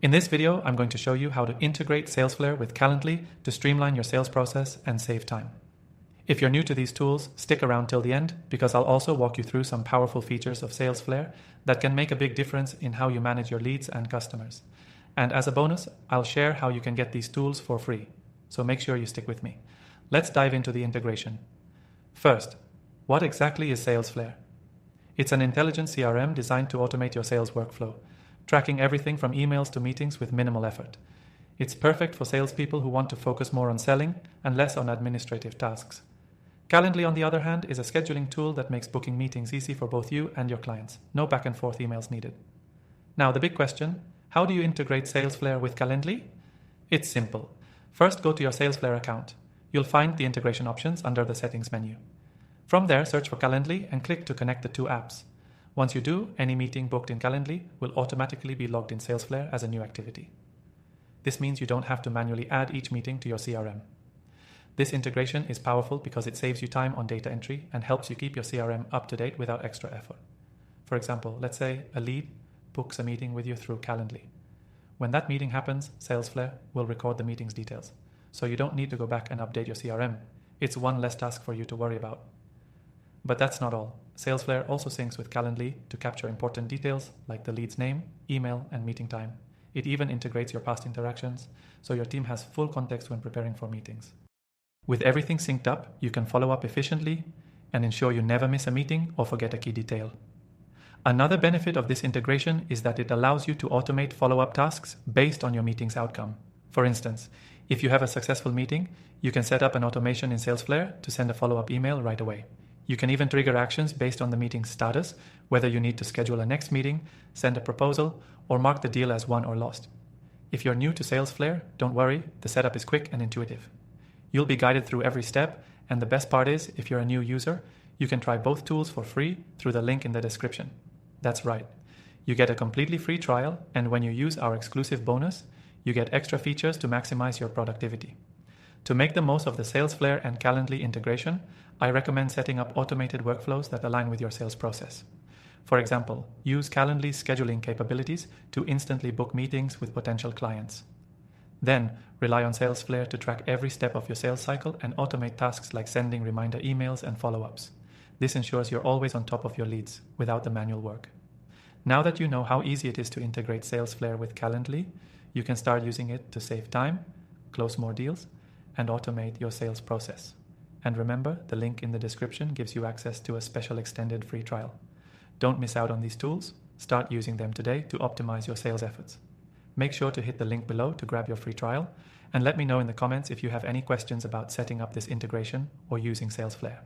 In this video, I'm going to show you how to integrate Salesflare with Calendly to streamline your sales process and save time. If you're new to these tools, stick around till the end because I'll also walk you through some powerful features of Salesflare that can make a big difference in how you manage your leads and customers. And as a bonus, I'll share how you can get these tools for free. So make sure you stick with me. Let's dive into the integration. First, what exactly is Salesflare? It's an intelligent CRM designed to automate your sales workflow, tracking everything from emails to meetings with minimal effort. It's perfect for salespeople who want to focus more on selling and less on administrative tasks. Calendly, on the other hand, is a scheduling tool that makes booking meetings easy for both you and your clients. No back and forth emails needed. Now, the big question, how do you integrate Salesflare with Calendly? It's simple. First, go to your Salesflare account. You'll find the integration options under the settings menu. From there, search for Calendly and click to connect the two apps. Once you do, any meeting booked in Calendly will automatically be logged in Salesflare as a new activity. This means you don't have to manually add each meeting to your CRM. This integration is powerful because it saves you time on data entry and helps you keep your CRM up to date without extra effort. For example, let's say a lead books a meeting with you through Calendly. When that meeting happens, Salesflare will record the meeting's details, so you don't need to go back and update your CRM. It's one less task for you to worry about. But that's not all. Salesflare also syncs with Calendly to capture important details like the lead's name, email, and meeting time. It even integrates your past interactions, so your team has full context when preparing for meetings. With everything synced up, you can follow up efficiently and ensure you never miss a meeting or forget a key detail. Another benefit of this integration is that it allows you to automate follow-up tasks based on your meeting's outcome. For instance, if you have a successful meeting, you can set up an automation in Salesflare to send a follow-up email right away. You can even trigger actions based on the meeting's status, whether you need to schedule a next meeting, send a proposal, or mark the deal as won or lost. If you're new to Salesflare, don't worry, the setup is quick and intuitive. You'll be guided through every step, and the best part is, if you're a new user, you can try both tools for free through the link in the description. That's right. You get a completely free trial, and when you use our exclusive bonus, you get extra features to maximize your productivity. To make the most of the Salesflare and Calendly integration, I recommend setting up automated workflows that align with your sales process. For example, use Calendly's scheduling capabilities to instantly book meetings with potential clients. Then, rely on Salesflare to track every step of your sales cycle and automate tasks like sending reminder emails and follow-ups. This ensures you're always on top of your leads without the manual work. Now that you know how easy it is to integrate Salesflare with Calendly, you can start using it to save time, close more deals, and automate your sales process. And remember, the link in the description gives you access to a special extended free trial. Don't miss out on these tools. Start using them today to optimize your sales efforts. Make sure to hit the link below to grab your free trial, and let me know in the comments if you have any questions about setting up this integration or using Salesflare.